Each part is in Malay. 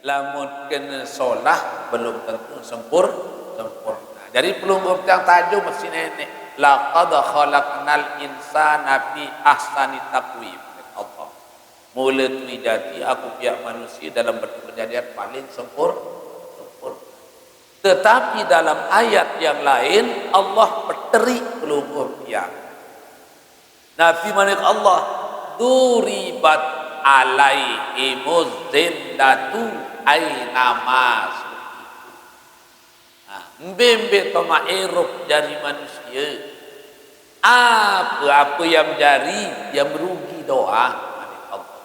lamun kena solah belum tentu sempurna. Jadi pelunggup yang tajuk mesti nenek. Laqad khalaqnal insana fi ahsani taqwim. Allah. Mula terjadi aku pihak manusia dalam bentuk kejadian paling sempurna. Tetapi dalam ayat yang lain Allah berterik pelunggup yang. Nabi manik Allah duribat alaihimuz zillatu ainama. Mbembe toma erup jari manusia. Apa yang jari yang merugi doa Allah.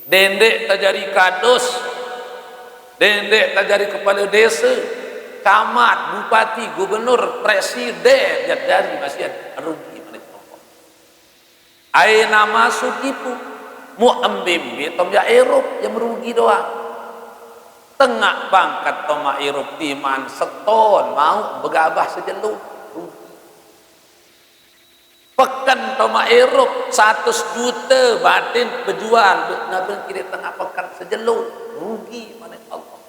Dendek terjadi kadus, dendek terjadi kepala desa, camat, bupati, gubernur, presiden yang jari masih rugi Allah. Aina masuk ibu mu mbembe toma erup yang merugi doa. Tengah bangkat toma irup timan seton mau begabah sejeluk rugi. Pekan toma irup 100 juta batin berjual nabi kira tengah pekan sejeluk rugi mana Allah.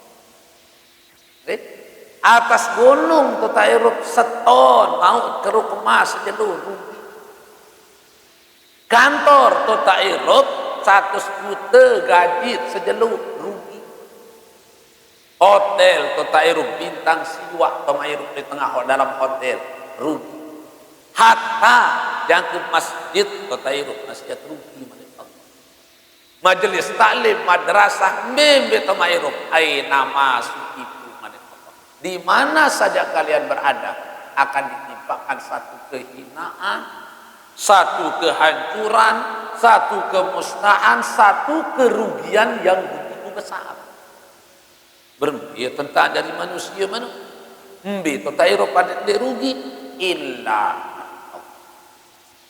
Atas gunung tota irup seton mau keruk emas sejeluk rugi. Kantor tota irup 100 juta gaji sejeluk rugi. Hotel tota irup bintang siwak toma irup di tengah dalam hotel rugi. Hatta yang ke masjid tota irup masjid rugi. Majelis taklim madrasah membe toma irup aina masukipu di mana saja kalian berada akan ditimpakan satu kehinaan, satu kehancuran, satu kemusnahan, satu kerugian yang begitu besar. Bermia tentang dari manusia mana? Mbi tentang Eropa dia rugi illa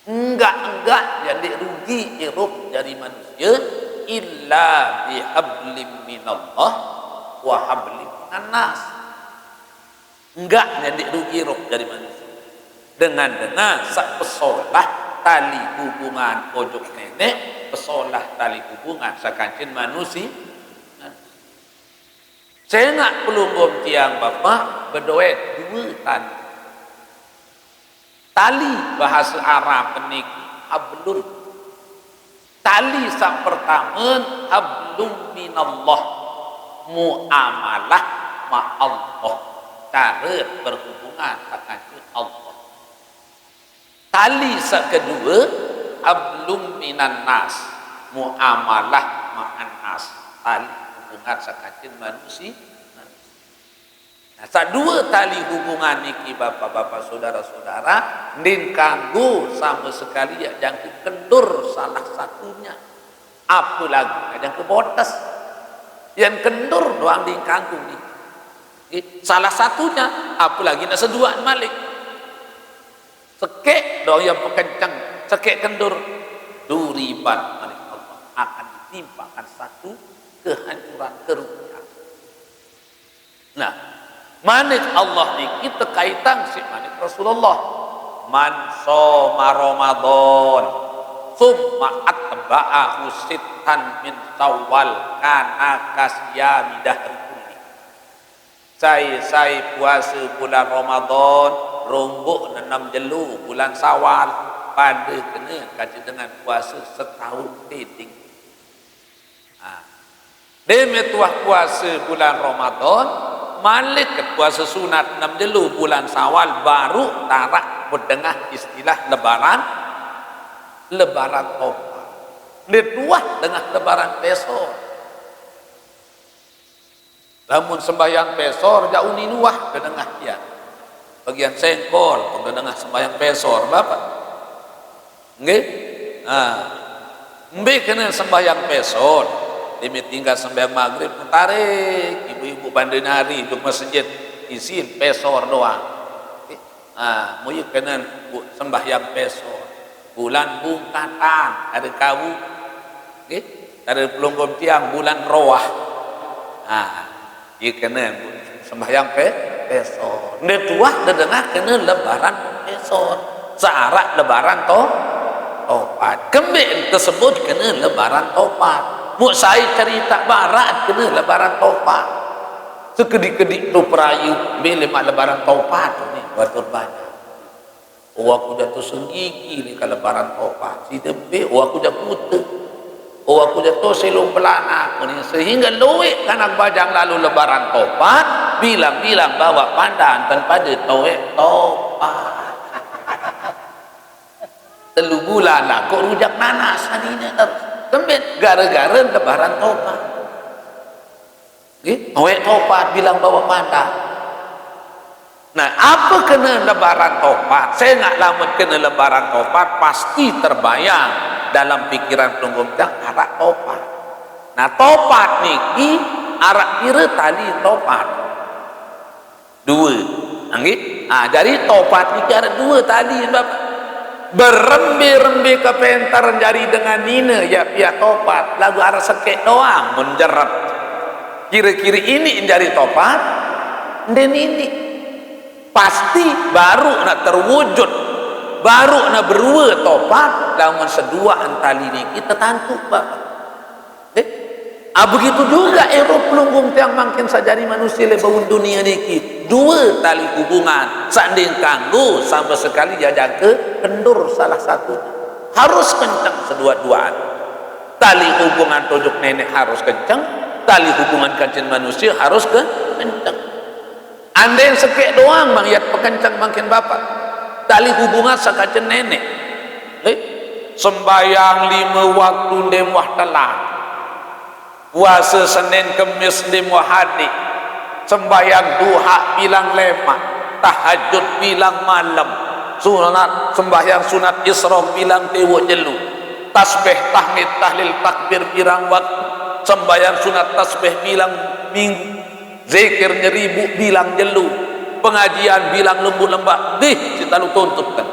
enggak yang dia rugi Eropa dari manusia illa bihablim minallah wa hablim minan nas. Enggak yang dia rugi Eropa dari manusia dengan sak pesolah tali hubungan ojok nenek, pesolah tali hubungan sakancin manusia. Saya nak pelunggum tiang bapak berdoa dua tali. Tali bahasa Arab peniki hablun. Tali sak pertama hablum minallah, muamalah ma Allah, cara berhubungan dengan Allah. Tali sak kedua hablum minan nas, muamalah ma'an nas. Tali hubungan sakancin manusia. Nah, dua tali hubungan niki bapak-bapak saudara-saudara nin kanggo sama sekali yang kendur salah satunya. Apa lagi yang kebotas yang kendur doang ning kanggo ni. Salah satunya apa lagi nak seduaan malik. Sekek doang yang pekencang, sekek kendur duribat malik Allah akan ditimpakan satu kehancuran kerugian. Nah, manik Allah ni kita kaitan si manik Rasulullah. Man soma Ramadan summa atba'ahu sittan min Syawal kana kasyami dahri kulli. Saya puasa bulan Ramadan rombok 6 jelu bulan Syawal pada kena kaji dengan puasa setahun titing. Demi tuah puasa bulan Ramadan malik ke puasa sunat 6 jelu bulan Syawal baru tarak berdengah istilah lebaran tobat. Dituah dengan lebaran pesor. Namun sembahyang pesor jauh ni nuah ke dengah dia. Bagian sengkol ke dengah sembahyang pesor bapak. Nggih? Mbe kena sembahyang pesor. Demi tinggal sembahyang maghrib tarik ibu-ibu bandai nari di masjid izin pesor doang. Muyu kena sembahyang pesor bulan bungkatan ada kau ada pelunggum tiang bulan roah. Ia kena sembahyang pesor. Dia tuah dia dengar kena lebaran pesor searak lebaran topat kembali tersebut kena lebaran topat. Muk saya cerita barat kena lebaran topat. Sekedik-kedik tu perayu bila mak lebaran topat tu ni batur banyak. Oh aku jatuh senggigi ni kalau lebaran topat. Si tebe, oh aku jatuh puter. Oh aku jatuh selong pelana aku ni. Sehingga luik kanak bajang lalu lebaran topat. Bilang-bilang bawa pandan tanpa dia toek topat. Telu bulan lah kok rujak nanas ani terus. Tembet gara-gara lebaran topat. Toek topat bilang bawa pandan. Nah, apa kena lebaran topat? Saya nak lama kena lebaran topat, pasti terbayang dalam pikiran pelunggum jang arak topat. Nah, topat ni arak kira tali topat. Dua. Nggih? Jadi topat ni ada dua tali, Bapak. Berembi-rembi ke pentar jari dengan nina ya pihak topat lagu arah sekek doang menjerat kira-kira ini jari topat dan ini pasti baru nak terwujud, baru nak berua topat lamun sedua antali ni kita tantu Bapak. Begitu juga pelunggum tiang makin sajari manusia lebaun dunia ni dua tali hubungan sanding kanggu sampai sekali jajak ke kendur salah satu harus kencang sedua-duaan. Tali hubungan tujuk nenek harus kencang, tali hubungan kancing manusia harus kencang. Anda yang sekek doang bang ya pekencang makin Bapak tali hubungan sakacen nenek sembayang 5 waktu demwah telah puasa Senin Kemis demwah hadik sembayang duha bilang lemak tahajud bilang malam sunat sembahyang sunat Isra bilang tewo jelu tasbih tahmid tahlil takbir bilang waktu sembahyang sunat tasbih bilang minggu zikir nyeribu bilang jelu pengajian bilang lembu lembak kita lu tuntutkan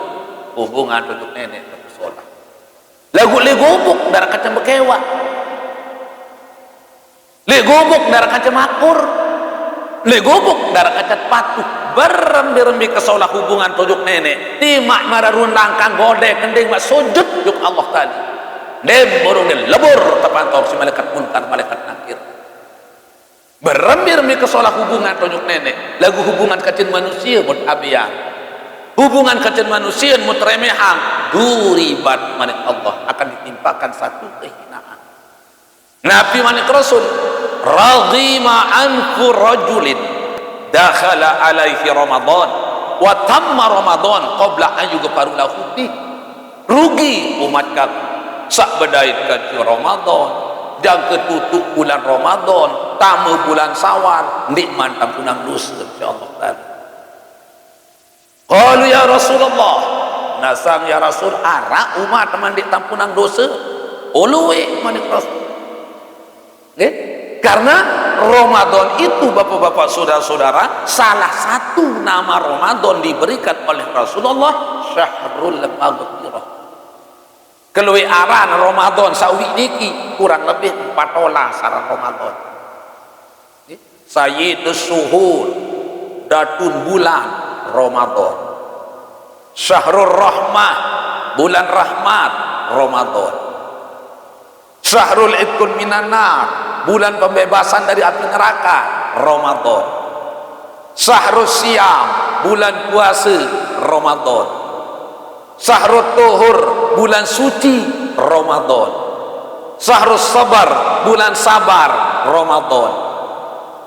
hubungan untuk nenek untuk sholat lagu legobuk darah kacang bekewa legobuk darah kacang makur legobuk darah kacang patuh berembi-rembi kesolah hubungan tujuk nenek timak mararun langkang gode kending mak sujud juk Allah tadi dem burung lebur terpantau si malaikat munkar malaikat nakir berembi-rembi kesolah hubungan tujuk nenek lagu hubungan kecil manusia mut abian hubungan kecil manusia mut remehang duribat manik Allah akan ditimpakan satu kehinaan. Nabi manik Rasul radhima anfu rajulin dakhala alaihi Ramadan wa tamma Ramadan qabla an yughfaru lahu fi rugi umat kami sak bedait ka Ramadan jang ketutup bulan Ramadan tamu bulan Sawal nikmat ampunan dosa insyaallah taala. Qalu ya Rasulullah nasang ya Rasul ara umat teman di tampunan dosa uluwe manik Rasul karena Ramadan itu bapak-bapak saudara-saudara salah satu nama Ramadan diberikan oleh Rasulullah syahrul maghfirah. Keluwe aran Ramadan sawi niki kurang lebih 14 aran Ramadan. Sayyidus suhur datun bulan Ramadan. Syahrul rahmah bulan rahmat Ramadan. Syahrul itqun minan nar bulan pembebasan dari api neraka Ramadan. Syahrul siam bulan puasa Ramadan. Syahrul tuhur bulan suci Ramadan. Syahrul sabar bulan sabar Ramadan.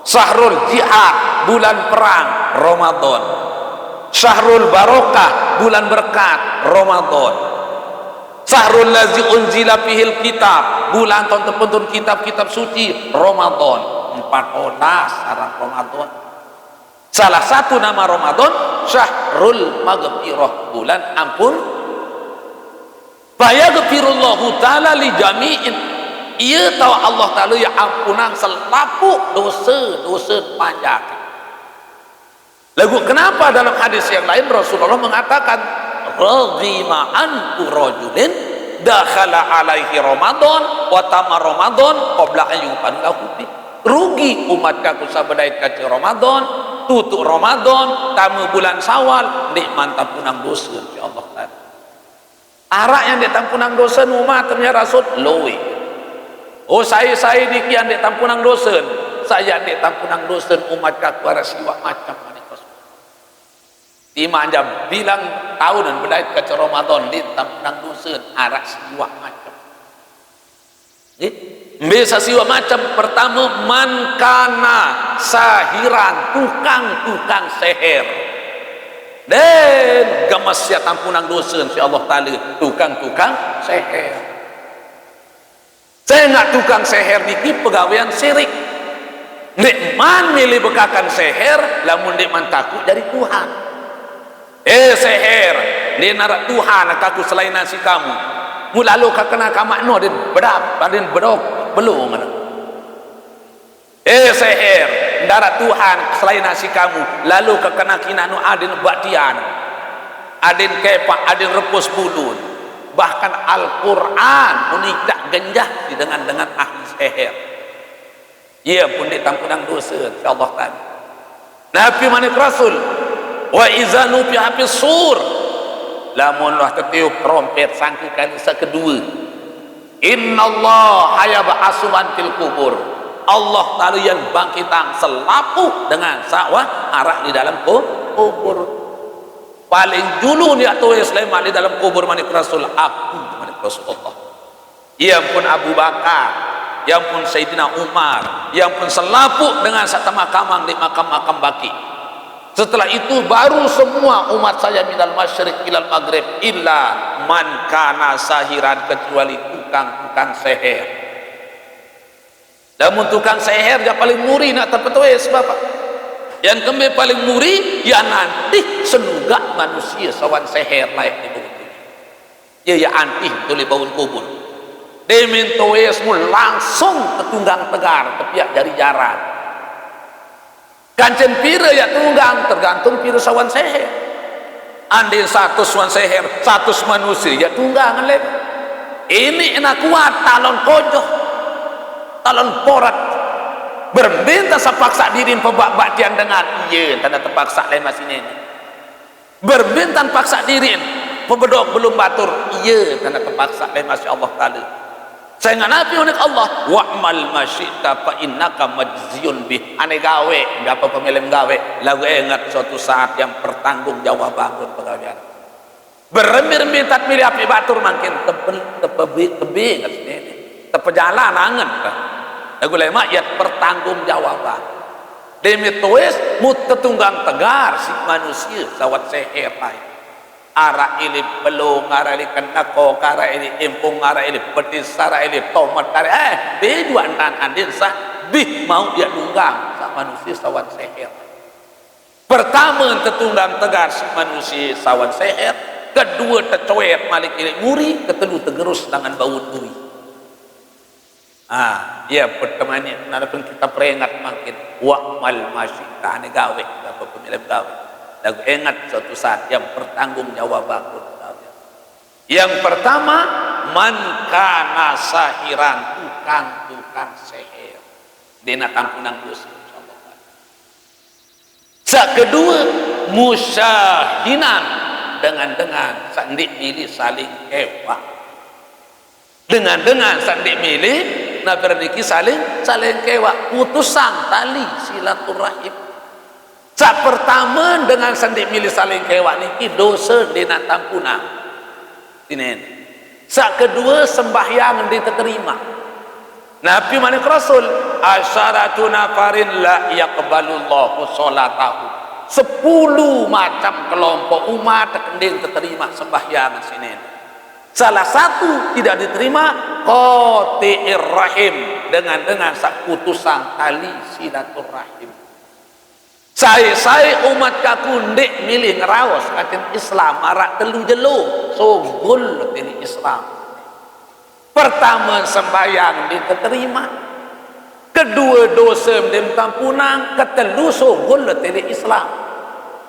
Syahrul jihad bulan perang Ramadan. Syahrul barokah bulan berkat Ramadan. Syahrul lazi unzila fihil kitab bulan tahun terpentun kitab-kitab suci Ramadan 14 arah Ramadan. Salah satu nama Ramadan syahrul maghfirah bulan ampun. Fayaghfirullahu ta'ala li jami'in ia tahu Allah Ta'ala ya ampunan selapuk dosa-dosa panjang. Lagu kenapa dalam hadis yang lain Rasulullah mengatakan raghima antu rajulin dakhala alaihi Ramadan wa tama Ramadan qabla an yuqan lahu rugi umat kaku sabadait kaci Ramadan tutup Ramadan tamu bulan Syawal nikmat tampunang dosa insyaallah taala arak yang ditampunang dosa umat ternyata Rasul lowe Oh saya dikian dek tampunang dosen, saya dek tampunang dosen umat kaku arah siwak macam mana kos. Tima jam bilang tahunan berdait ke Ramadan di tampunang dosen arah siwak macam. Bisa siwak macam pertama mankana sahiran tukang seher. Dan gemas ya tampunang dosen si Allah Ta'ala tukang seher. Saya nak tukang seher niki pegawaian syirik. Nek man milih bekakan seher, lamun nek man takut dari Tuhan. Seher, dia narak Tuhan aku selain nasi kamu. Mulalu kakena kamakno din bedap, din bedok belum mana. Seher, darat Tuhan selain nasi kamu. Lalu kakena kinanu adin baktian, adin kepak, adin repus bulun. Bahkan Al-Quran menikah genjah dengan ahli seher. Ia pun ditampunang dosa Allah Ta'ala. Nabi manik Rasul wa iza nufiha fis sur, lamun lah tertiup trompet sangki kali kedua, innallaha hayab'atsu man fil kubur, Allah Ta'ala yang bangkitang selapu dengan sawah arah di dalam kubur. Paling dulu ni atau Islam di dalam kubur manik Rasul aku manik Rasulullah. Ia pun Abu Bakar, yang pun Sayyidina Umar, yang pun selapuk dengan satu makamang di makam baki. Setelah itu baru semua umat saya minal masyriq ilal maghrib illa man kana sahiran, kecuali tukang seher. Namun tukang seher yang paling muri nak terpetuis bapak. Yang kembali paling muri ya nanti senugak manusia sawan seher layak di bumi. Ya antih tuli baun kubur. Demintoesmu langsung ketunggang tegar kepiak dari jaran. Kancen pira ya tunggang tergantung pira sawan seher. Andin satu sawan seher, satu manusia ya tunggang lep. Ini enak kuat talon kojoh, talon porat. Berminta sepaksa diri pembak-baktian dengan iya tanda terpaksa lain masih ini. Berminta paksa diri pembedok belum batur iya tanda terpaksa lain masih Allah Ta'ala. Saya nganapi unik Allah wa'mal masyita fa innaka majziyun bih. Ane gawe ngapa pemilih gawe lagu ingat suatu saat yang bertanggung jawab bangun pegawaian. Beremir-emir tak milih api batur makin tepe tepejalan angen lagu lema ya bertanggung jawaban. Demi tuis mut tetunggang tegar si manusia sawat seher lain. Ara ini belum, ara ini kenako, ara ini impung, ara ini petis, ara ini tomat, ara beda antan andin sah bih mau dia tunggang sa manusia sawat seher. Pertama tetunggang tegar si manusia sawat seher, kedua tercoet malik ini muri, ketelu tegerus dengan bau duri. Ya pertemannya nada pun kita peringat makin wa'mal masyita ane gawe apa pemilih gawe lagu ingat suatu saat yang bertanggung jawab aku. Yang pertama man kana sahiran, tukang seher dina tampunang dosa insyaallah. Sak kedua musyahinan dengan sandik milih saling ewa dengan sandik milih na berniki saling kewa putusan tali silaturahim. Sak pertama dengan sandik milih saling kewa niki dosa dina tampunang tinen. Sak kedua sembahyang diterima. Nabi manik Rasul asyaratu nafarin la yaqbalullahu sholatahu, 10 macam kelompok umat kending terima sembahyang sinen. Salah satu tidak diterima qati'ir rahim, dengan sak putusan tali silaturahim. Saya umat kaku ndek milih ngeraos katin Islam arak telu jelo sogul tini Islam. Pertama sembahyang diterima, kedua dosa dimtampunang, ketelu sogul tini Islam.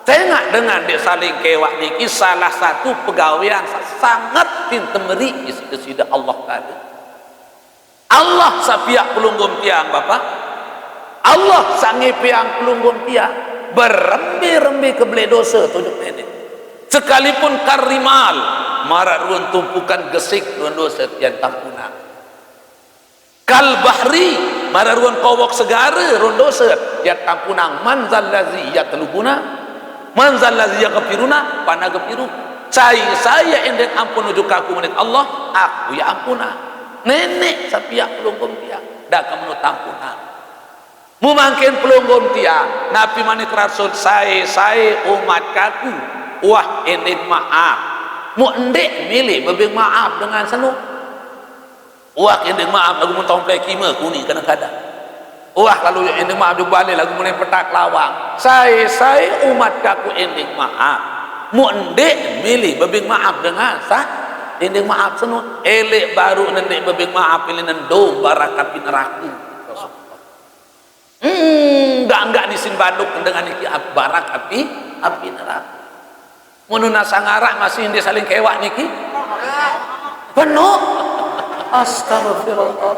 Tengok dengan dia saling kewak niki salah satu pegawaian sangat tintemeri kesida Allah Ta'ala. Allah sapiak pelunggum tiang bapak, Allah sangi piang pelunggum tiang berembi-rembi kebeli dosa tujuh ini. Sekalipun karimal marak ruan tumpukan gesik ruan dosa tiang tampunang. kal bahri mararuan kawak segara rondoset ya tampunang manzal ladzi yatlubuna manzal ladzi yaghfiruna panaghfiru saya endek ampun ujuk aku menik Allah aku ya ampuna nenek sapiak pelunggum dia dak kamu tampuna mumangkin pelunggum dia nabi manik rasul saya umat kaku wah endek maaf mu endek milih bebing maaf dengan senuk wah endek maaf lagu mentong play kima kuni kadang-kadang wah lalu endek maaf dibalik lagu mulai petak lawang saya umat kaku endek maaf mu endek milih bebing maaf dengan sah endek maaf senut elek baru nendek bebing maaf pilih nendom barakat pineraku enggak disin baduk dengan iki barak api neraka mununa sangarak masih endek saling kewak niki penuh astagfirullah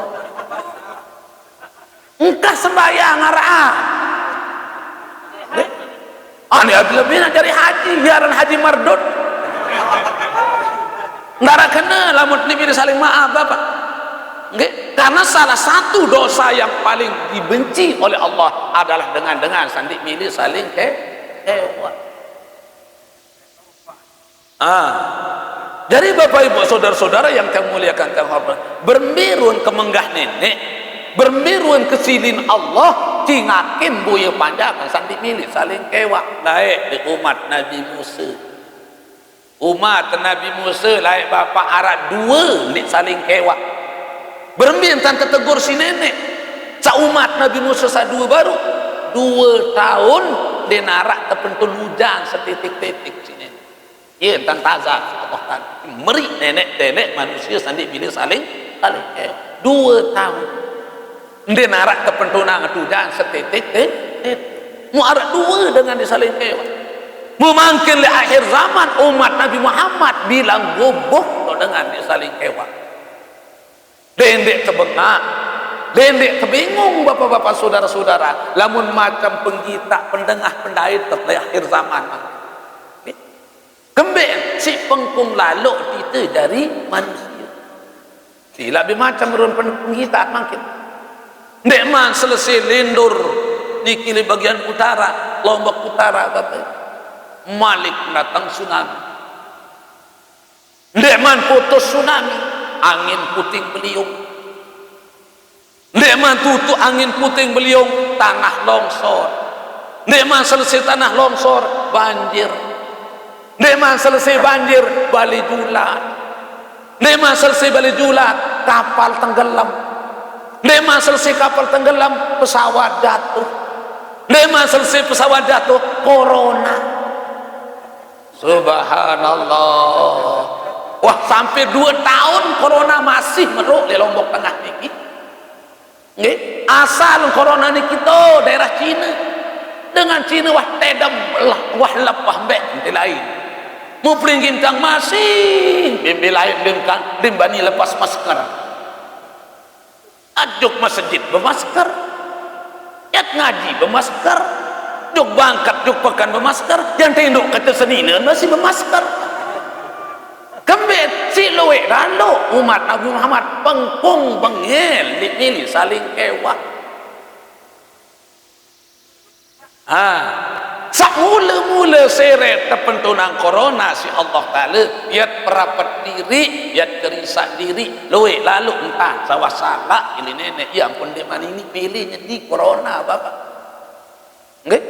engkah sembahyang arah ini lebih nak cari haji biaran haji mardut nggak kena lamun ini saling maaf bapak nggak karena salah satu dosa yang paling dibenci oleh Allah adalah dengan sandik milih saling hewan jadi bapak ibu saudara-saudara yang kami muliakan kami hormat bermirun kemenggah nenek bermirun kesilin Allah cingakin buaya panjang sandik milih saling kewak laik di umat Nabi Musa laik bapak arak dua nik saling kewak bermintan ketegur si nenek sa umat Nabi Musa sa dua baru 2 tahun dia narak terpentul hujan setitik-titik si nenek ya tan tazah meri nenek manusia sandik milih saling kewak 2 tahun dia narak kepentunang tujan setitik mu arak dua dengan disaling kewat memangkin di akhir zaman umat Nabi Muhammad bilang goboh dengan disaling kewat dendek kebengak dendek kebingung bapak-bapak saudara-saudara lamun macam penggita pendengah pendait di akhir zaman kembali si pengkung lalu itu dari manusia si lebih macam merun penggita makin Nekman selesai lindur niki di bagian utara Lombok Utara kata Malik datang tsunami Nekman putus tsunami angin puting beliung Nekman tutup angin puting beliung tanah longsor Nekman selesai tanah longsor banjir Nekman selesai banjir bali julat Nekman selesai bali julat kapal tenggelam Lema selesai kapal tenggelam pesawat jatuh lema selesai pesawat jatuh corona subhanallah wah sampai 2 tahun corona masih meruk di Lombok Tengah niki nggih asal corona niki to daerah Cina dengan Cina wah tedam wah lepah mbek lain mu gintang masih bimbi lain dengan dimbani lepas masker ajuk masjid bermasker yat ngaji bermasker juk bangkat juk pekan bermasker yang tinduk kata senina masih bermasker kembet si luwe rando umat Nabi Muhammad pengkung bengel dipilih saling kewak sak mula-mula seret terpentunang corona si Allah Ta'ala yat perapat diri yat kerisak diri luwe lalu entah sawah salah ini nenek ya ampun dia mana ini pilihnya di corona bapak okay?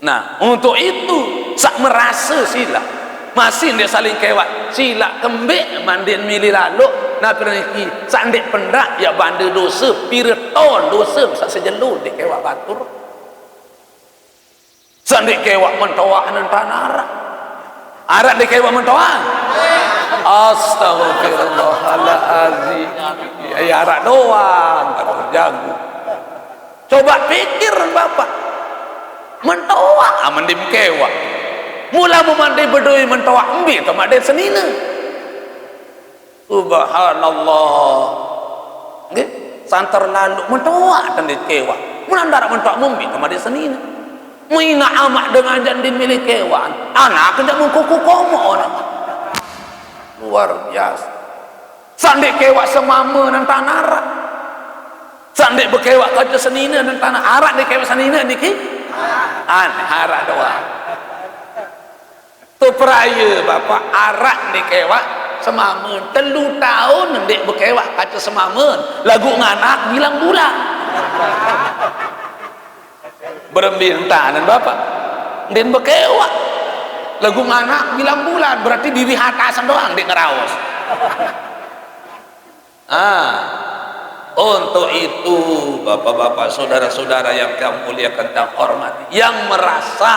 Nah untuk itu sak merasa sila masih dia saling kewat sila kembek mandin milih lalu nah perniki sandik pendak ya bandar dosa pireton dosa sak sejelur di kewat batur sandik kewak mentawak nan tanara arak di kewak mentawak astagfirullahaladzim ya arak doang jago coba pikir bapak mentawak aman di kewak mula memandai berdoi mentawak embi sama dia senina subhanallah nggih santar lalu mentawak dan di kewak mula ndarak mentawak embi sama dia senina Muina amak dengan jandin milik kewan anak tidak mengkuku komo luar biasa sandik kewak semama dan tanara Sandek berkewak kaca senina dan tanah arak dek kewak senina niki. Arak doang. Tu peraya bapa arak dek kewak semamen 3 tahun dek berkewak kaca semamen lagu nganak bilang bulan. Berembintanan bapa. Den berkewak lagu nganak bilang bulan berarti bibi hatasan doang dek ngeraos. Untuk itu bapak-bapak saudara-saudara yang kami muliakan dan hormati, yang merasa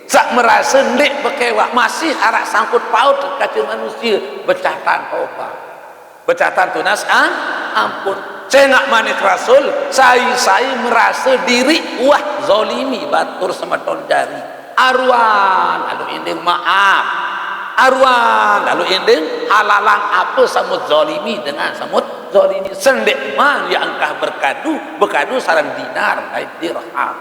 sak merasa ndek bekewak masih arak sangkut paut kaca manusia becatan tobat becatan tunas ampun cengak manik rasul saya merasa diri wah zolimi batur semeton jari arwan lalu inding maaf arwan lalu inding halalang apa samut zolimi dengan samut zolimi sendek man yang angkah berkadu sarang dinar lain dirham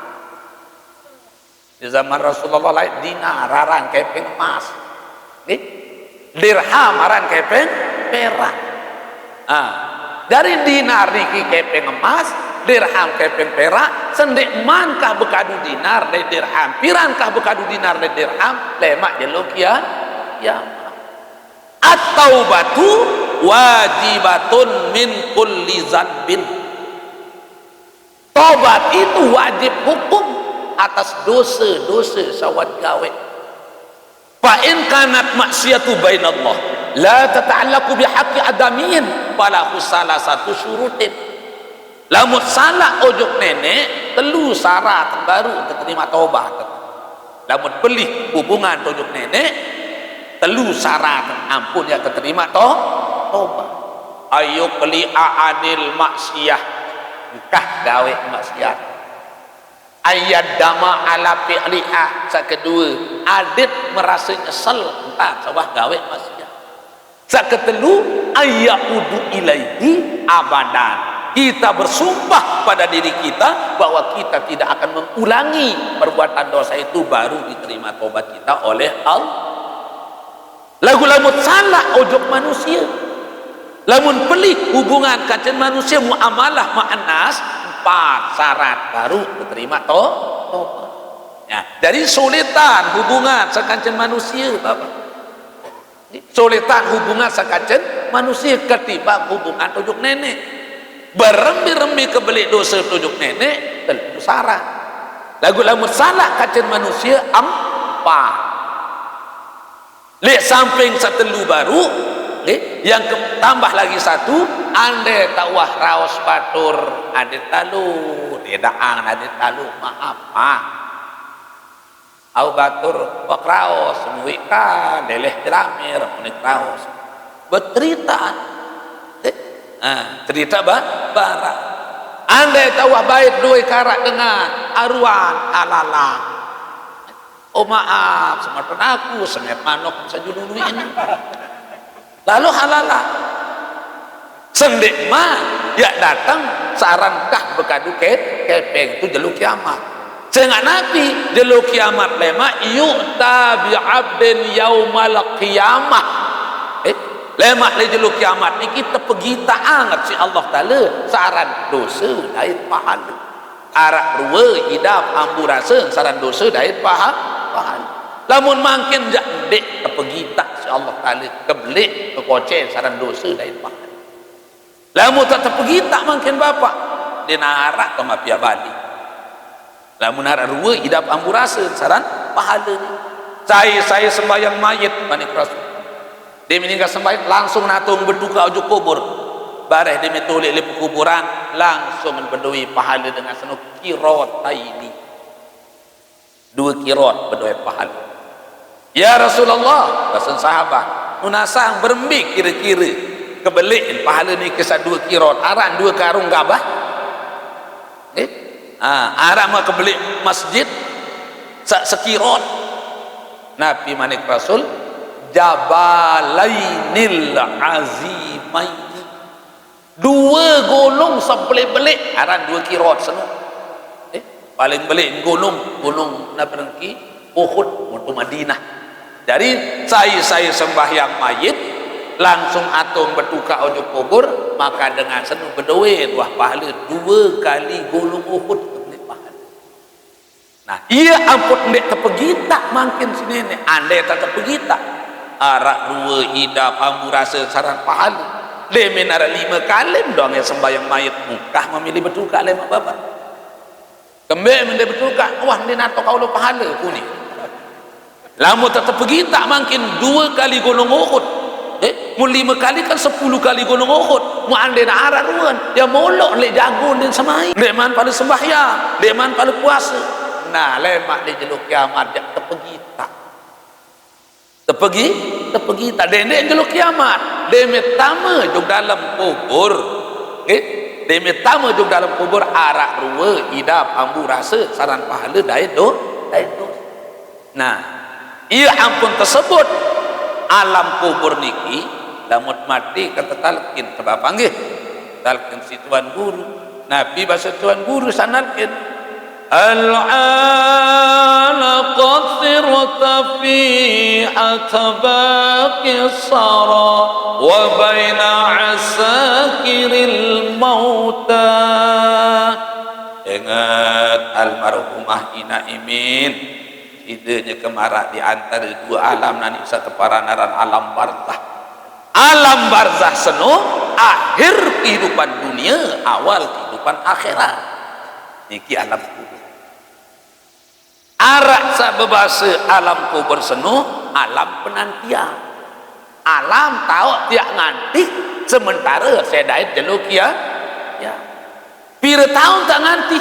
di zaman Rasulullah lain dinar arang keping emas dirham arang keping perak dari dinar niki keping emas dirham keping perak sendek man kah berkadu dinar dari dirham piran kah berkadu dinar dari dirham lemak jeluk ya atau batu wajibatun min kulli zanbin. Tobat itu wajib hukum atas dosa-dosa sawat gawe. Fa in kanat maksiatu bainallah la tata'allaqu bihaqqi adamiyin falahu salasatu syurutin. Lamun salah ojok nenek telu syarat baru untuk terima tobat. Lamun pelih hubungan ojok nenek telu syarat ampun yang terima tobat. Ayo keli aanil maksiyah nikah gawe maksiat ayat dama ala fi'liha kedua adit merasa nyesel entah sawah gawe maksiat kedua ayaudu ilaihi abadan kita bersumpah pada diri kita bahwa kita tidak akan mengulangi perbuatan dosa itu baru diterima tobat kita oleh Allah. Lagu-lagu salah ojok manusia lamun pelih hubungan kacian manusia muamalah ma'anas 4 syarat baru diterima tobat ya, dari sulitan hubungan sekacian manusia bapak sulitan hubungan sekacian manusia ketiba hubungan ojok nenek berembi-rembi kebelik dosa ojok nenek tentu syarat lagu-lagu salah kacian manusia 4 lihat samping setelu baru yang tambah lagi satu ande tawah raos batur ade talu dedaang ade talu maaf au batur wak raos muika deleh jelamir unik raos bercerita cerita bara ande tawah baik dua karak dengan arwan alala oh maaf sematan aku senget manok sajululu ini lalu halala sendek mah ya datang sarankah bekadu kepeng itu jeluk kiamat sehingga nabi jeluk kiamat lema yu'ta bi'abdin yaumal qiyamah lemak le jeluk kiamat ni kita pergi ta'angat si Allah Ta'ala saran dosa dari pahala arak ruwe idap amburase saran dosa dari pahala lamun makin jadek terpergi tak si Allah Ta'ala kebelik kekocen saran dosa dari pahala lamun tak terpergi tak makin bapak dia narak ke mafia balik lamun narak ruwe idap amburase saran pahala ni saya sembahyang mayit manik rasul dia meninggal sembahyang langsung natung berduka ujuk kubur bareh dia metulik le kuburan langsung berdui pahala dengan senuk kirot ini 2 kirot berdui pahala. Ya Rasulullah pesan sahabat munasang berembik kira-kira kebelik pahala ni kesat 2 kirot aran 2 karung gabah aran mah kebelik masjid sekirot Nabi manik Rasul jabalainil azimaini 2 golong sebelik-belik aran 2 kirot senuk paling belik gunung Nabi Uhud untuk Madinah. Dari saya sembahyang mayit langsung atung berduka ojok kubur maka dengan senu berduit wah pahala 2 kali golong Uhud boleh pahala. Nah ia ampun ndek terpegita makin sini ni andai tak terpegita arak 2 ida pamu rasa saran pahala lemen arak 5 kali dong yang sembahyang mayat mukah memilih betul kali mak bapak kembali mende betul kak wah dia nato kau lo pahala kuni lamu tak terpegita makin 2 kali golong Uhud mu 5 kali kan 10 kali golong Uhud mu andai nak arak ruan ya molok lek jago dan semai leman pada sembahyang leman pada puasa nah lemak dia jeluk kiamat jak terpegita tak dendek jeluk kiamat demet tama jug dalam kubur demet tama jug dalam kubur arak ruwe idap ambu rasa saran pahala dai do nah ia ampun tersebut alam kubur niki lamut mati kata talqin sebab panggil talqin si tuan guru nabi bahasa tuan guru sanalkin al-alaqat sirta fi atbaqi sara wa baina asakiril mauta. Ingat almarhumah Ina Imin idenya kemarak di antara 2 alam nanti bisa keparanaran alam barzah seno akhir kehidupan dunia awal kehidupan akhirat niki alam kubur arak sa bebasa alam kubur seno alam penantian alam tahu tiak nganti sementara saya dait jeluk ya pira tahun tak nganti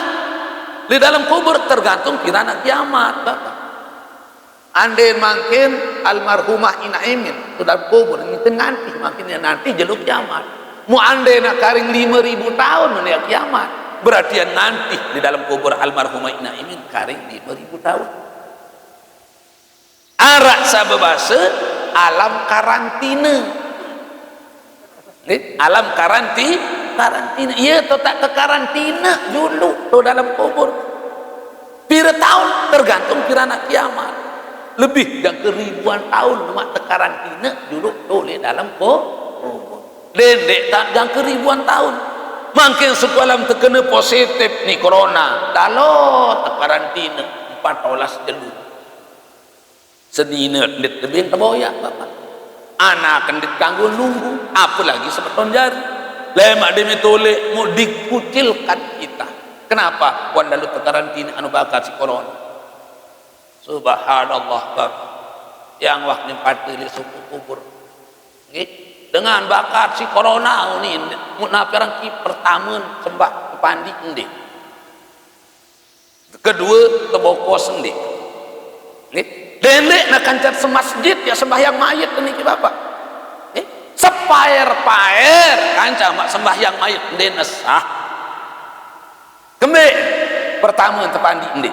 di dalam kubur tergantung kira nak kiamat bapak andai makin almarhumah Ina Imin sudah kubur ini nanti makin nanti jeluk kiamat mu andai nak karing 5.000 tahun menik kiamat berarti nanti di dalam kubur almarhumah Ina Imin karing 5.000 tahun arak sababasa alam karantina alam karantina ia tak ke karantina dulu tu dalam kubur pira tahun tergantung pira nak kiamat lebih yang ke ribuan tahun mak karantina duduk boleh dalam kubur lendek tak yang ke ribuan tahun makin sekualam terkena positif ni corona kalau karantina 14 jelu senina dit lebih terboyak bapak anak akan ditangguh nunggu apalagi sepeton jari lemak demi tolek mau dikucilkan kita kenapa wan dalu karantina anu bakal si corona subhanallah bapak yang waktu patili suku kubur dengan bakat si corona ini munafirang ki pertama sembah pandi endi kedua tebokos endi dendek nak kancat semasjid ya sembahyang mayit niki bapak sepaer kanca mak sembahyang mayit dene sah kembe pertama tepandi endi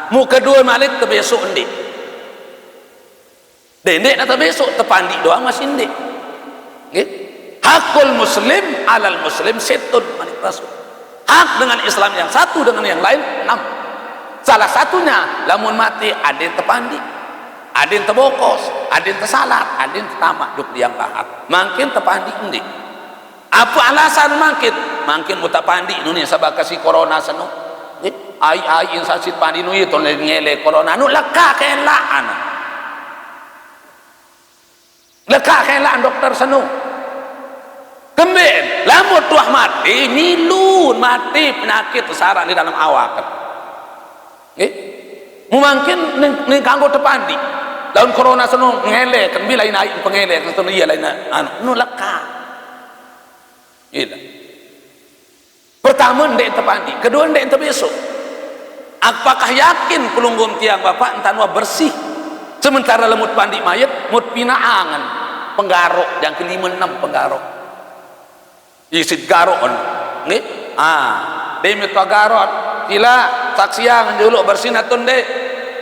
mu kedua malik terbesok endi dendek nak terbesok tepandi doang masih endi hakul muslim alal muslim setun manik rasul hak dengan Islam yang satu dengan yang lain 6 salah satunya lamun mati ada yang terpandi ada yang terbokos ada yang tersalat ada yang tertamak duk yang lahat makin terpandi endi apa alasan makin muta pandi ini sabab kasih corona seno ai insasit pandi nu itu ngele corona nu leka kelaan dokter seno kemen lamun tuah mati milun mati penyakit tersarang di dalam awak mungkin ni kanggo tepandi daun corona seno ngele kan bila lain air pengele kan seno iya lain anu leka ila pertama ndek tepandi kedua ndek terbesok apakah yakin pelunggun tiang bapak entan wa bersih sementara lemut pandi mayat mut pinaangan penggarok yang ke-5-6 penggarok isit garon nggih demi pagarot sila saksiang juluk bersinatun dek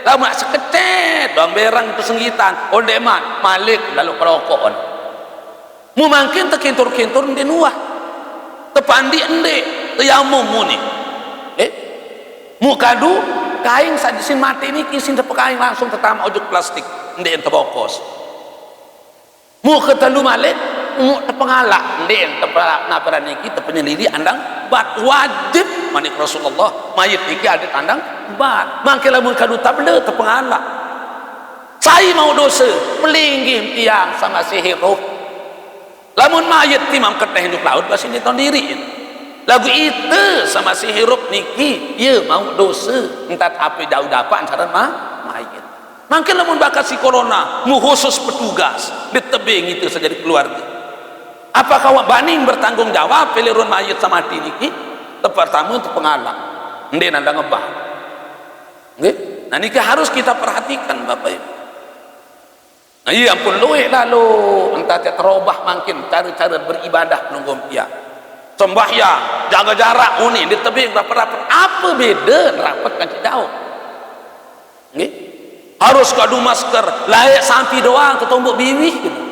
lama seketet dong berang itu senggitan onde man malik lalu perokok mu mungkin terkintur-kintur di nuah tepandi ende teyamum muni mu kadu kain sadisin mati ini kisin tepekain langsung tetama ojok plastik ende ente bokos mu ketelu malik mu terpengalak ndek terpengalak naparan niki terpenyelili andang bat wajib manik Rasulullah mayit niki ada tandang bat mangke lamun kadu tabla terpengalak saya mau dosa melinggih tiang sama si hirup lamun mayit timam keteh hidup laut basi ni tahun diri lagu itu sama si hirup niki ya mau dosa entat api jauh dapat ancaran mayit mungkin lamun bakat si corona mu khusus petugas di tebing itu saja di keluarga apakah awak baning bertanggung jawab pelirun mayit sama mati niki pertama untuk pengalak ndek nanda ngebah nggih nah niki harus kita perhatikan Bapak Ibu. Nah iya ampun luwe lalu entah terubah makin cara-cara beribadah nunggu dia sembahyang jaga jarak uni di tebing rapat-rapat apa beda rapat kan jauh nggih harus kadu masker layak sampai doang ke tombok biwih gitu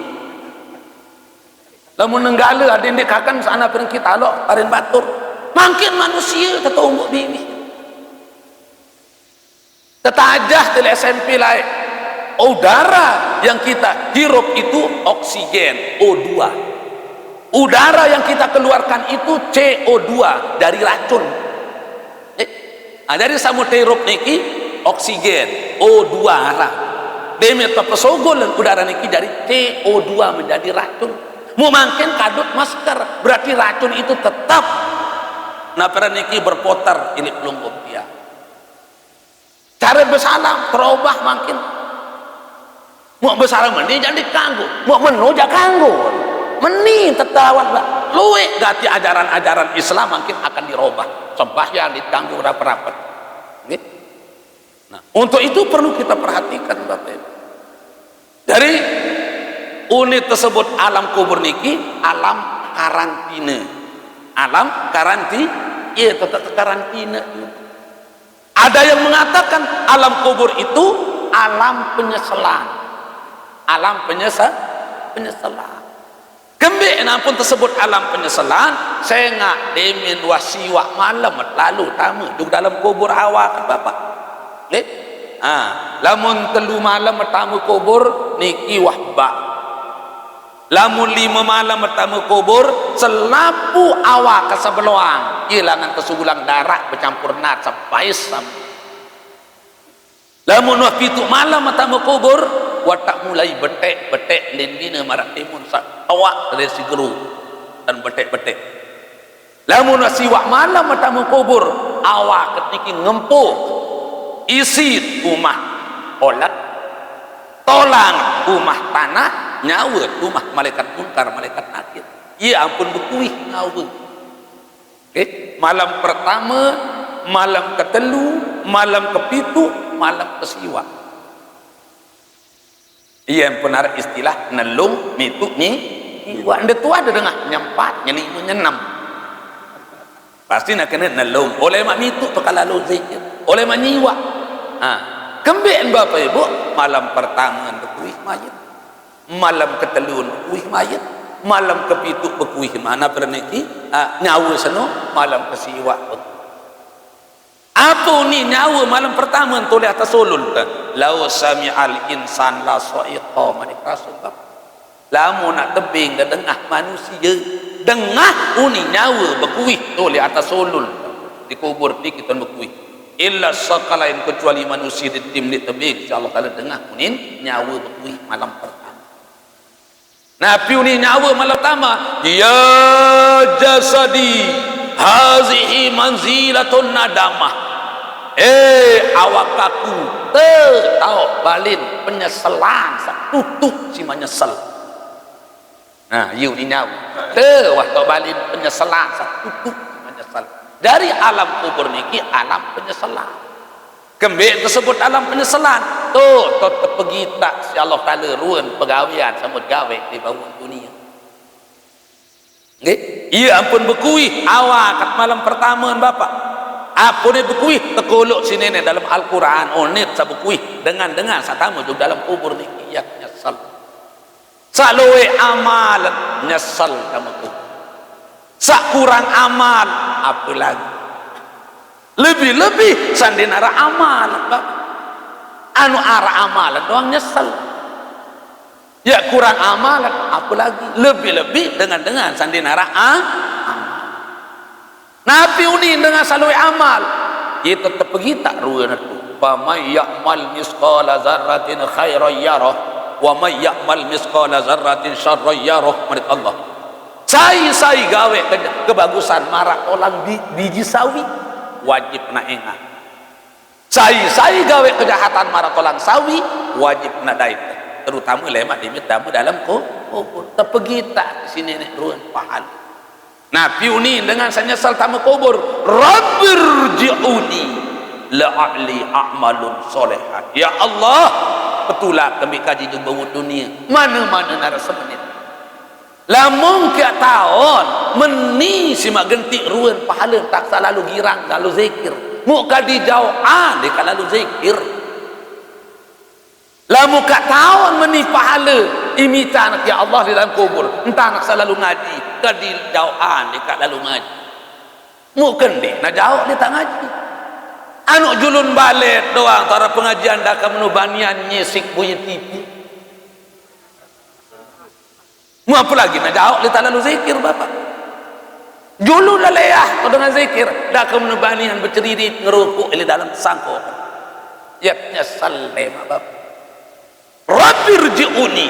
lamun nenggala ada yang dikakan sana pereng kita lo tarin batur makin manusia ke tombok biwih tetajah di SMP layak udara yang kita hirup itu oksigen O2 udara yang kita keluarkan itu CO2 dari racun dari samut hirup niki oksigen O2 arah demet pesogol udara niki dari CO2 menjadi racun mu makin kadut masker berarti racun itu tetap napara niki berputar ini belum dia cara bersalam terubah makin mau bersalam meni jangan diganggu mau menu jangan ganggu meni tertawan luwe ganti ajaran-ajaran Islam mungkin akan dirubah sembahyang ditanggung rapat-rapat nah untuk itu perlu kita perhatikan Bapak Ibu dari unit tersebut alam kubur niki alam karantina iya tetap karantina ada yang mengatakan alam kubur itu alam penyesalan penyesalan kembali nampun tersebut alam penyesalan saya ngak demin wasiwak malam lalu tamu duduk dalam kubur awak Bapak lamun telu malam tamu kubur niki wahba lamun 5 malam tamu kubur selapu awak kesebeluang hilangan kesubulang darah bercampur nat sampai lamun wapitu malam tamu kubur watak mulai betek lindina marak timun awak dari siguru dan betek lamun wasiwak malam tamu kubur awak ketiki ngempuh isi rumah olat tolang rumah tanah nyawa rumah malaikat munkar malaikat nakir iya ampun bekuih nyawa malam pertama malam ketelu malam kepitu malam kesiwak iya yang benar istilah nelung mitu ni iwa anda tu ada dengar nyempat nyelima nyenam pasti nak kena nelung oleh mak mitu tu kalau zikir oleh mak nyiwa kembali Bapak Ibu malam pertama berkuih mayat malam ketelun berkuih mayat malam kepitu berkuih mana perniki nyawa seno malam kesiwa apa ni nyawa malam pertama tu lihat atas ulun lau sami'al insan la sa'iqa manik rasul lamun nak tebing dan dengah manusia dengah uni nyawa berkuih tu lihat atas ulun dikubur di kita berkuih illa sakalain kecuali manusia di tim di tebing insyaallah taala dengah unin nyawa berkuih malam pertama nabi uni nyawa malam pertama ya jasadi hazihi manzilatun nadamah awakaku tahu balin penyesalan tutup si menyesal nah you ni nyawa waktu balin penyesalan tutup si menyesal dari alam kubur niki alam penyesalan kembali tersebut alam penyesalan tetap pergi tak si Allah Ta'ala ruan pegawaian sama gawe di bawah dunia iya ampun berkuih awak kat malam pertama Bapak apa ni berkuih terkolok sini ni dalam Al-Quran onit sa berkuih dengan satamu juga dalam kubur ni ia nyesal salwe amal nyesal kamu tu sak kurang amal apa lagi lebih sandinara amal anu arah amal doang nyesal Ya kurang amal, apa lagi? Lebih-lebih dengan sandinara Nabi uni dengan salui amal. Ia tetap pergi tak ruang itu. Wa may ya'mal misqala dzarratin khairan yarah wa may ya'mal misqala dzarratin syarran yarah. Menurut Allah. Sai gawe kebagusan marak orang biji sawi wajib nak ingat. Sai gawe kejahatan marak orang sawi wajib nak daik. Terutama lemak dimit dalam kubur. Terpergi tak di sini ni ruang pahala. Nabi uni dengan senyesal tamu kubur, Rabbirji'uni la'ali a'malun solehat. Ya Allah, betulah kami kaji jumpa dunia mana-mana narasa menit lamun kia tahun meni simak gentik ruan pahala tak selalu girang lalu zikir muka dijauhan dia lalu zikir lamun kat tahun meni pahala imita nak ya Allah di dalam kubur entah nak selalu ngaji ke dijauhan dia lalu ngaji mungkin dia nak jauh dia tak ngaji anu julun balik doang tara pengajian dah kemenubanian nyesik bunyi TV mau apa lagi nak jauh dia tak lalu zikir bapak julun laleyah dengan zikir dah kemenubanian berceridit ngerukuk di dalam sangkuk ya nyesal bapak Rabbirji'uni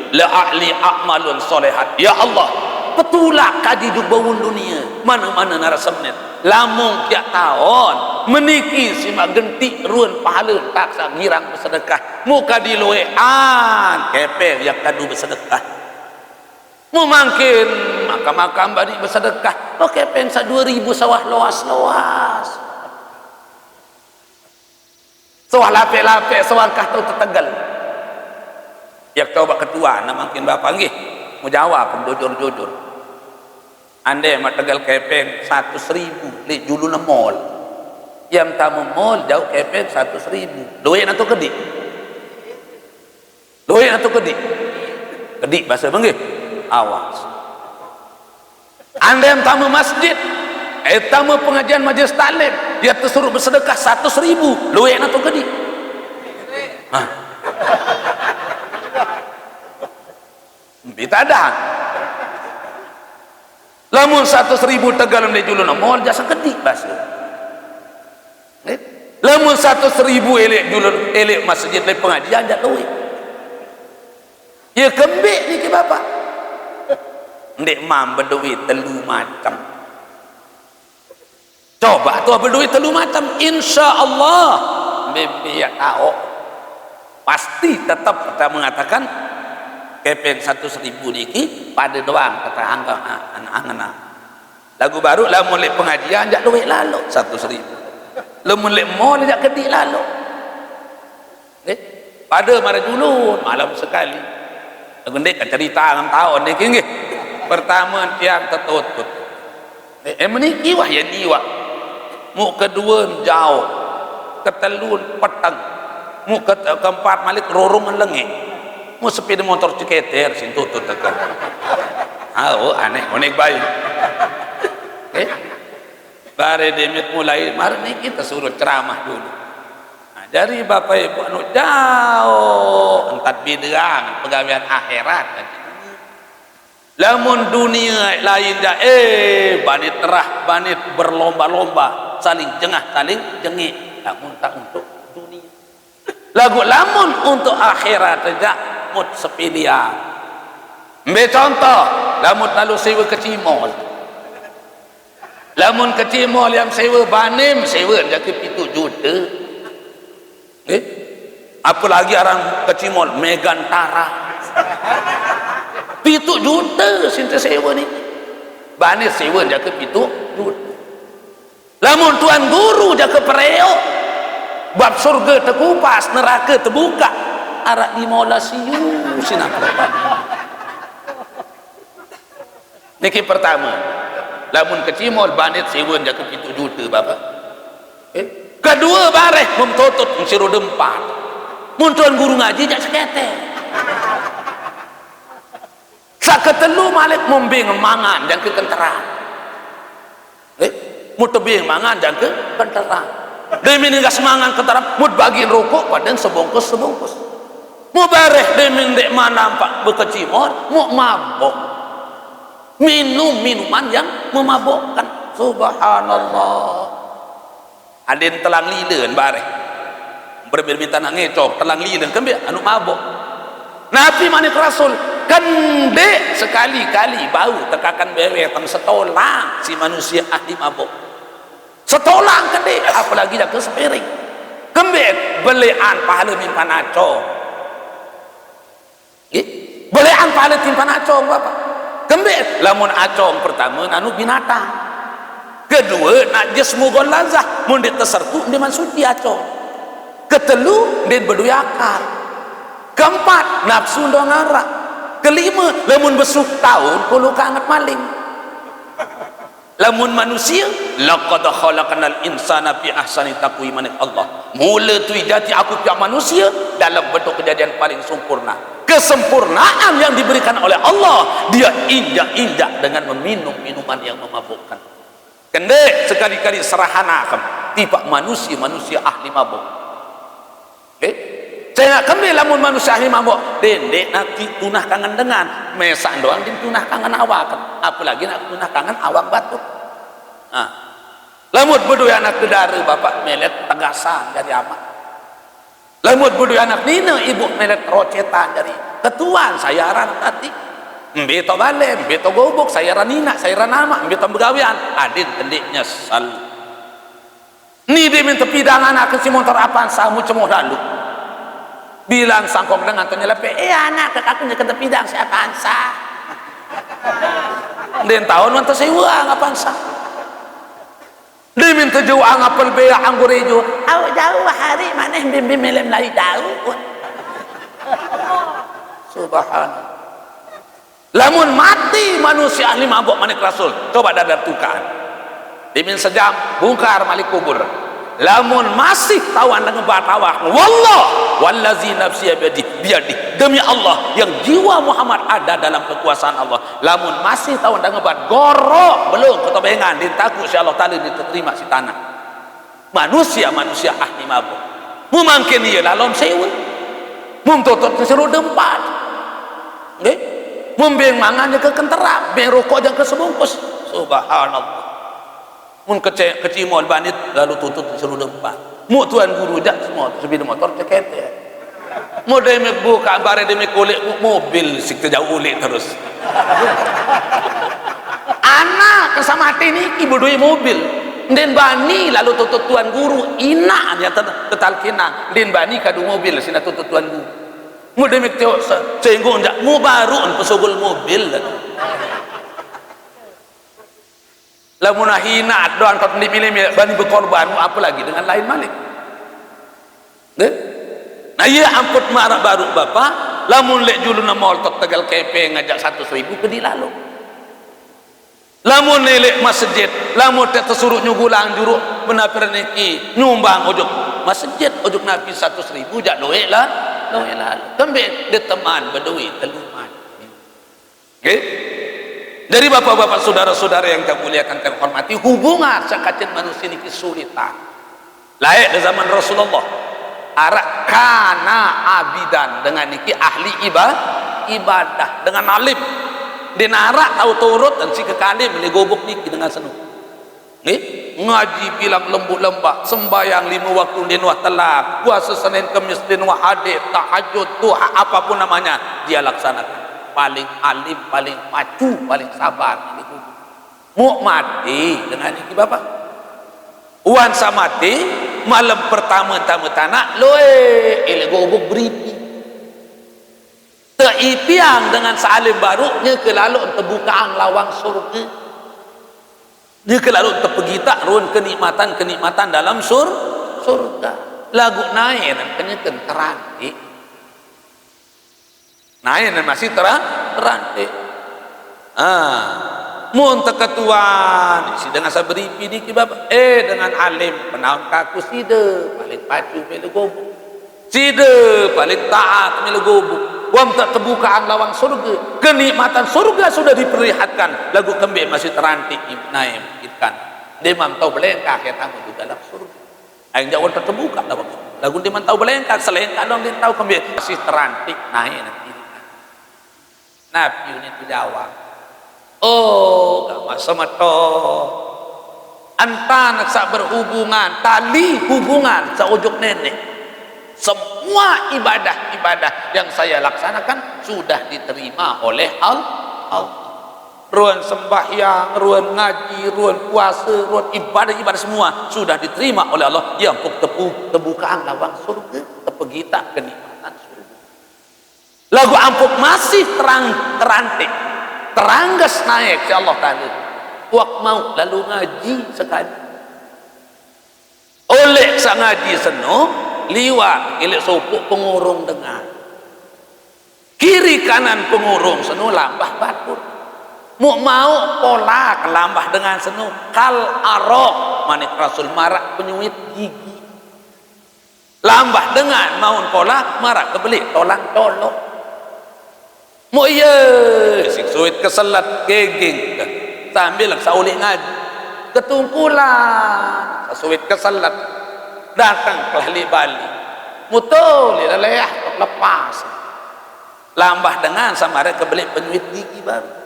la'ali a'malun solehat. Ya Allah, betulah kaji jubawun dunia mana-mana narasa menit lamun tiap tahun meniki simak gentik ruan pahala taksa girang bersedekah muka diluean kepeng yang kadu bersedekah mu mungkin makam-makam bari bersedekah oh kepeng sa 2,000 sawah luas-luas sawah lapik-lapik sawah kah tau tertegal ya coba ketua nak makin bapak nggih mau jawab jujur-jujur anda mak tegal kepeng 100,000 li juluna mall yang tamu mall jauh kepeng 100,000 loe atau kedik kedik bahasa nggih awas anda yang tamu masjid tamu pengajian majelis taklim dia tersuruh bersedekah 100,000 loe atau kedik Bitadah lamun 100,000 tegal di julun mall jasa kedik bahasa lamun 100,000 elek julun elek masjid le pengajian jak duit ya kembik ni ke bapak ndek mam berduit telu macam coba tu berduit telu macam insyaallah bibi ya tahu pasti tetap kita mengatakan kepeng 100,000 niki pada doang kata anak-anak lagu baru lamun lek pengajian jak duit lalu 100,000 lamun lek mall jak kedik lalu pada mara julun malam sekali lagu ndek cerita ngam tahun niki nggih pertama tiang tertutup meniki wah ya diwa mu kedua jauh ketelun petang mu keempat malik rorong lengek mau sepeda motor ceketer sintu tu tekan aneh unik baik bare demit mulai mar ni kita suruh ceramah dulu dari bapak ibu anu jauh entat bidang pegawaian akhirat lamun dunia lain dah banit terah banit berlomba-lomba saling jengah saling jengik lamun tak untuk dunia lagu lamun untuk akhirat saja mut sepilia ambil contoh lamun lalu sewa ke Cimol lamun ke Cimol yang sewa banim sewa jaka 7 juta apa lagi orang ke Cimol Megantara 7 juta sinta sewa ni banim sewa jaka 7 juta lamun tuan guru jaka pereo bab surga terkupas neraka terbuka arak di mola siu sinapa niki pertama lamun kecimol banit siwun jak 7 juta bapak kedua bareh memtotut siru dempat muntuan guru ngaji jak sekete saketelu malik membing mangan dan kekenteran mutebing mangan dan kekenteran demi ninggas mangan kenteran mut bagiin rokok padahal sebungkus Mubareh demin dek mana pak bekecimot, mau mabok, minum minuman yang memabukkan. Subhanallah. Adin telang lilen bareh, berminta nak ngecok telang lilen kembali anu mabok. Nabi manik Rasul kendek sekali-kali bau tekakan bewe tang setolang si manusia ahli mabok. Setolang kendek, apalagi dah ke sepiring. Kembali belian pahala mimpan acong. Belian pahala timpan acong bapak. Kembali lamun acong pertama anu binatang. Kedua nak jasmu golazah mun dia tersertu dia mansuci acong. Ketelu dia berdua akal. Keempat nafsu ndo ngarak. Kelima lamun besuk tahun kulo kangat maling. Lamun manusia laqad khalaqnal insana fi ahsani taqwim Allah. Mula tu jati aku pihak manusia dalam bentuk kejadian paling sempurna. Kesempurnaan yang diberikan oleh Allah dia injak-injak dengan meminum minuman yang memabukkan. Kendek sekali-kali serahana kam tiba manusia ahli mabuk. Saya nak kembali lamun manusia ahli mabuk dendek nak tunah kangen dengan mesak doang din tunah kangen awak, apalagi nak tunah kangen awak batuk. Lamun berdua anak kedara bapak melet tegasan dari amat. Lamun berdua anak nina ibu melet rocetan dari ketuan sayaran tadi. Beto balem, beto gobok, sayaran nina, sayaran nama, beto begawian, adin kendiknya sal. Ni dia minta pidang anak ke si motor apaan samu cemuh lalu. Bilang sangkong dengan tu nyelepe, anak aku nyekenta pidang siapaan sah. Den tahun mantu sewa ngapan sah. Dia minta jauh angapel beak anggur hijau. Jauh hari mana bim melem lagi jauh. Subhanallah. Lamun mati manusia ahli mabuk manik Rasul, coba dadar tukan. Dimin sejam bungkar malik kubur. Lamun masih tawan dengan batawah, wallah wallazi nafsi biadi demi Allah yang jiwa Muhammad ada dalam kekuasaan Allah. Lamun masih tawan dengan bat gorok belum ketobengan ditaku si Allah taala diterima si tanah. Manusia ahli mabuk. Mungkin ia lalom sewa. Mumtotot keseru dempat. Nggih? Membeng mangannya ke kentera, beng rokok aja ke sebungkus. Subhanallah. Mun kecimol banit lalu tutut seru dempat. Mu tuan guru jak semua sepeda motor ceket ya. Mu demi buka bare demi kulit mobil sik jauh ulik terus. Anak kesamati ni ibu doi mobil. Den bani lalu tutut tuan guru ina nya tetalkinan. Den bani kadu mobil sina tutut tuan guru. Mu demi teo sehingga ndak mu baru pesogol mobil. Lamun hina doan kau milih bani berkorban apa lagi dengan lain malik. Nah iya amput marah baru bapak lamun lek julu na mall tok tegal kepe ngajak 100.000 ke di lalu. Lamun lek masjid lamun teh tersuruh nyugulang juru benapir niki nyumbang ojok masjid ojok nabi 100.000 jak loe lah kembali dia teman bedui teluman. Okay? Dari bapak-bapak saudara-saudara yang kami muliakan kami hormati, hubungan sakacin manusia ini kesulitan. Layak di zaman Rasulullah. Arak kana abidan dengan niki ahli ibadah dengan alim. Dinarak tahu turut dan si kekali melegobok niki dengan senang. Ngaji bilang lembut-lembak, sembayang 5 waktu dinwah telak, puasa Senin Kamis dinwah hadid, tahajud, duha apapun namanya dia laksanakan. Paling alim, paling maju, paling sabar. Mu mati dengan ini bapak. Wan samati malam pertama tanah loe ele gobok beripi. Teipiang dengan salim barunya ke lalu untuk bukaan lawang surga. Dia ke lalu untuk pergi tak ruan kenikmatan dalam surga. Lagu naik dan kenyakan terantik. Naik dan masih terantik. Mun ketuan si dengan saberipi ni kibab dengan alim penaun kaku sida paling pacu melu gobuk. Sida paling taat melu gobuk. Wam tak terbukaan lawang surga, kenikmatan surga sudah diperlihatkan. Lagu kembali masih terantik naik ikan. Dia mam tahu belengkah ya tamu di dalam surga. Yang jauh terbuka lawang surga. lagu dia tahu belengkak selengkak dong dia tahu kembali masih terantik naik nanti Nabi ini tu jawab, oh gak sama toh anta nak berhubungan tali hubungan seujung nenek, semua ibadah yang saya laksanakan sudah diterima oleh Allah. Ruan sembahyang, ruan ngaji, ruan puasa, ruan ibadah semua sudah diterima oleh Allah. Yang terbukaan lawang surga, terpegita kenikmatan surga. Lagu ampuk masih terantik, teranggas naik si Allah Ta'ala. Wak mau lalu ngaji sekali. Oleh sang ngaji senung, liwat ilik sopuk pengurung dengar. Kiri kanan pengurung senung lambah batur. Mau pola kelambah dengan senu kal arok manik rasul marak penyuit gigi lambah dengan maun pola marak kebelik tolang colok mau iya siksuit keselat geging sambil saulik ngaji ketungkulan sasuit keselat datang kelahli bali mutul leleh lepas lambah dengan samara kebelik penyuit gigi baru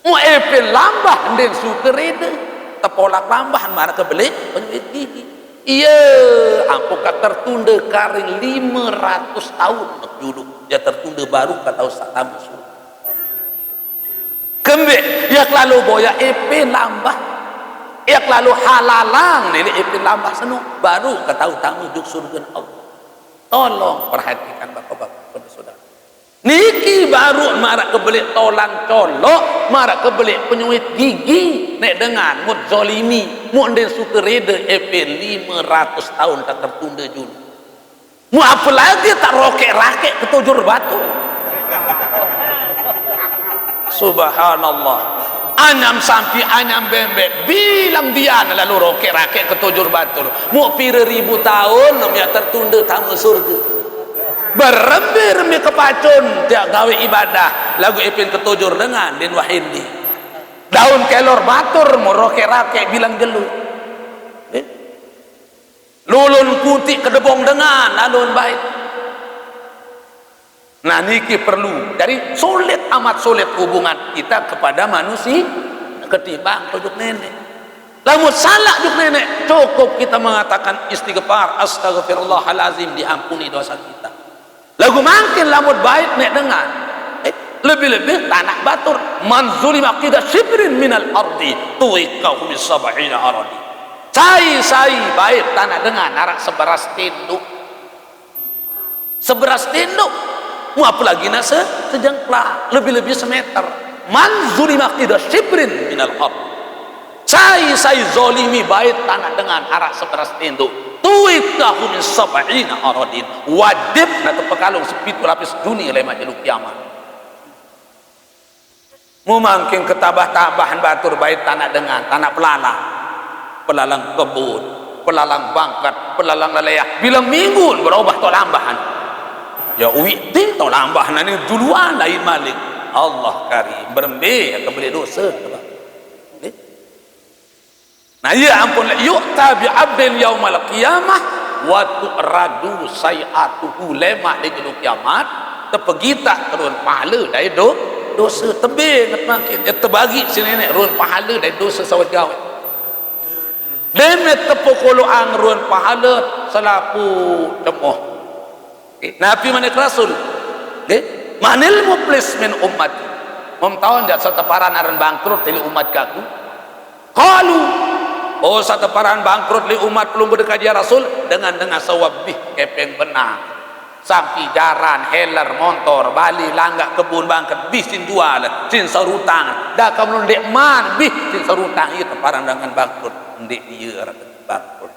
mu epil lambah den sukerede tepolak lambahan mana kebelik penyuit gigi iya ampun tertunda karing 500 tahun dulu dia tertunda baru kata Ustaz Tamus kembek yak lalu boya epil lambah yak lalu halalang nilai epil lambah senu baru kata tamu juk surga Allah. Tolong perhatikan bapak-bapak saudara niki baru marak kebelik tolang colok marak kebelik penyuit gigi nek dengan mut zolimi mu den sukerede epil 500 tahun tak tertunda dulu mu apa lagi tak rokek-rakek ketujur batu subhanallah anyam sampai anyam bembek bilang dia lalu rokek-rakek ketujur batu mu pira ribu tahun namanya tertunda tamu surga berembi-rembi kepacun tiap gawe ibadah lagu ipin ketujur dengan din wahindi daun kelor batur moroke-rake bilang gelu lulun putih kedebong dengan alun baik nah niki perlu dari sulit amat sulit hubungan kita kepada manusia ketimbang tujuk nenek lamun salah juk nenek cukup kita mengatakan istighfar astagfirullahalazim diampuni dosa kita lagu makin lamut baik nek dengar lebih-lebih tanah batur manzuli maqidah shibrin minal ardi tuikahu min sab'ina aradi sai baik tanah dengar narak seberas tinduk mu apalagi nase sejengkla lebih-lebih semeter manzuli maqidah shibrin minal ardi sai zolimi baik tanah dengan narak seberas tinduk tuikahu min sab'ina aradin wajib atau pekalung sepitu lapis dunia oleh majeluk kiamat mu mangking ketabah-tabahan batur bait tanah dengan tanah pelalang kebun pelalang bangkat pelalang leleah bilang minggu berubah to lambahan ya uwi ting to lambahan ini duluan lain malik Allah karim berembe kebeli dosa nah iya ampun yu'ta bi abdin yaumal qiyamah wa tu'radu sayi'atuhu lema di julu kiamat tepegita turun pahala dari dosa tebing makin dia terbagi si nenek run pahala dari dosa sawat gawe demet tepukuluan run pahala selaku cemoh Nabi manik Rasul manil muflis min ummati tahun dia sataparan aran bangkrut dari umat kaku qalu oh satu paran bangkrut li umat belum berdekat ya Rasul dengan sawabih kepeng benang sampai jaran heler motor bali langgak kebun bangket bisin jual sin sarutang dah kamu ndek man bih sin sarutang itu paran dengan bangkrut ndek dia bangkrut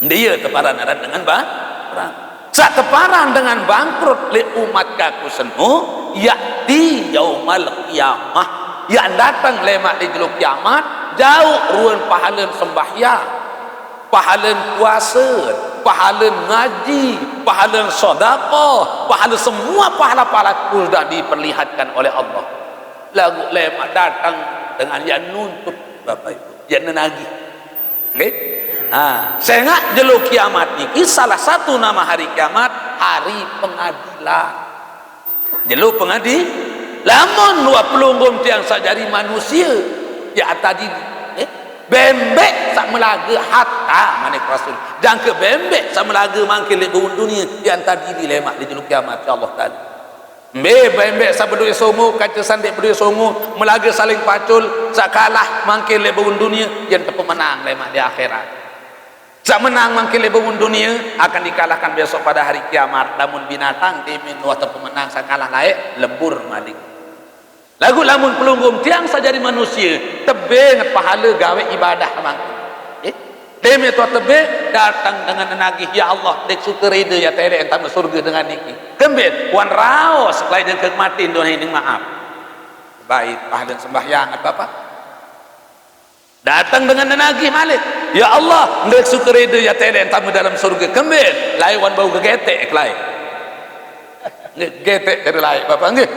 ndek dia teparan dengan bangkrut sak teparan dengan bangkrut li umat kaku senu yakti yaumal qiyamah yang datang lemak di jeluk kiamat jauh ruan pahala sembahyang pahala puasa pahala ngaji pahala sedekah pahala semua pahala-pahala sudah diperlihatkan oleh Allah lagu lemak datang dengan yang nuntut Bapak Ibu yang menagih Saya ingat jelo kiamat niki salah satu nama hari kiamat hari pengadilan. Jelo pengadi lamun dua pelunggum tiang sajari manusia ya tadi bembek sak melaga hatta manik rasul dan ke bembek sak melaga mangkil di dunia yang tadi di lemak di jelo kiamat ya Allah taala. Bembek sak berdua songo kaca sandik berdua songo melaga saling pacul sak kalah mangkil di dunia yang pemenang lemak di akhirat. Sak menang mangkil di dunia akan dikalahkan besok pada hari kiamat. Namun binatang timin waktu pemenang sak kalah laik lembur malik. Lagu lamun pelunggum tiang sajari manusia tebing pahala gawe ibadah mangkil. Demi tu tebing datang dengan nagih ya Allah dek suka reda ya tere entam surga dengan niki. Kembit wan rao seklai jeung kemati doa ini maaf. Baik pahala sembahyang apa? Datang dengan nagih malik. Ya Allah, dek suka reda ya tere entam dalam surga. Kembit lai wan bau gegetek klai. Gegetek dari lai Bapak nggih.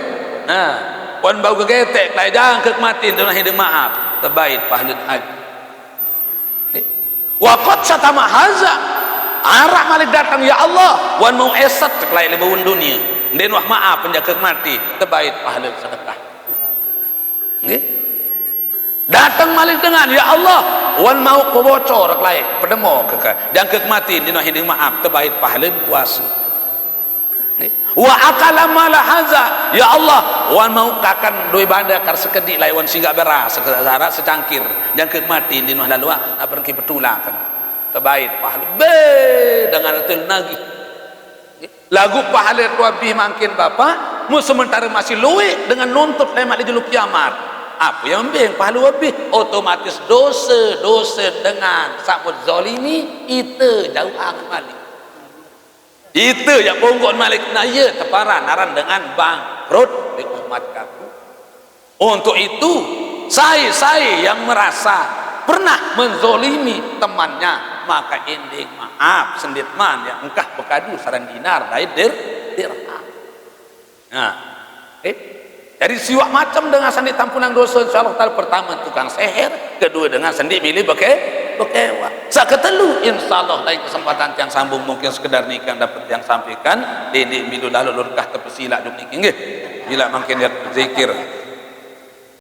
Wan bau gegetek klai jangan kemati doa ini maaf. Terbaik pahala haji. Waqad satama haza arah malik datang ya Allah wan mau esat ceklai lebawun dunia den wah maaf penjaga mati terbaik pahala sedekah nggih datang malik dengan ya Allah wan mau kebocor ceklai pedemo keka dan mati den wah hiding maaf terbaik pahala puasa wa akala mala haza ya Allah wan mau kakan doi banda kar sekedik lai wan singgah beras sekedara secangkir dan mati di nuh lalu pergi petulakan terbaik pahala be dengan atul nagi lagu pahala lebih makin Bapak mu sementara masih luwe dengan nuntut lemak di julu kiamat apa yang beng pahala lebih otomatis dosa dengan sabut zalimi itu jauh akmali itu yang pongkok malik naya teparan naran dengan bangkrut di umat kaku. Untuk itu saya yang merasa pernah menzolimi temannya maka ending maaf sendit man yang engkah bekadu saran dinar dari dirham. Jadi siwak macam dengan sandi tampunan dosa insyaallah taala pertama tukang seher, kedua dengan sandi milih bekewa. Saketelu insyaallah lain kesempatan yang sambung mungkin sekedar nikah dapat yang sampaikan ini milu lalu lurkah tepesila duk niki nggih. Bila makin dia zikir